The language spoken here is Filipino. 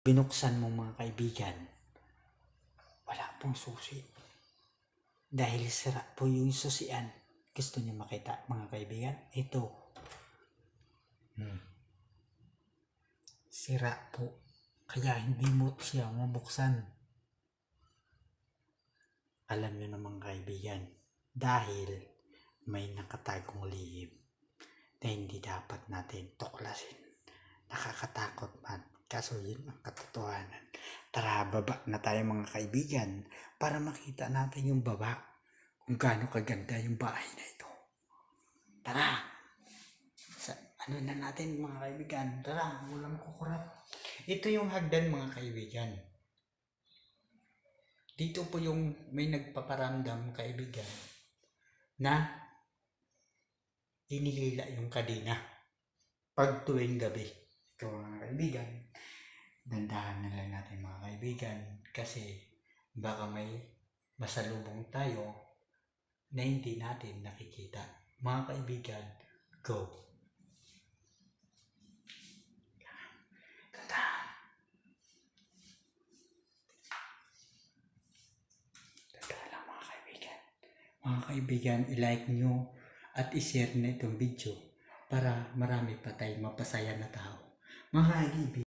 binuksan mo mga kaibigan, wala pong susi. Dahil sira po yung susian. Gusto niyo makita mga kaibigan? Ito. Sira po. Kaya hindi mo siya mabuksan. Alam niyo naman kaibigan, dahil may nakatagong lihim na hindi dapat natin tuklasin. Nakakatakot man, kaso yun ang katotohanan. Tara, baba na tayo mga kaibigan para makita natin yung baba, kung gaano kaganda yung bahay na ito. Tara, ano na natin mga kaibigan, tara, walang kukurap. Ito yung hagdan mga kaibigan. Dito po yung may nagpaparamdam kaibigan na hinihila yung kadena pag tuwing gabi. Ito mga kaibigan, dandahan na lang natin mga kaibigan kasi baka may masalubong tayo na hindi natin nakikita. Mga kaibigan, go! Mga kaibigan, i-like nyo at i-share na itong video para marami pa tayong mapasaya na tao. Mga kaibigan,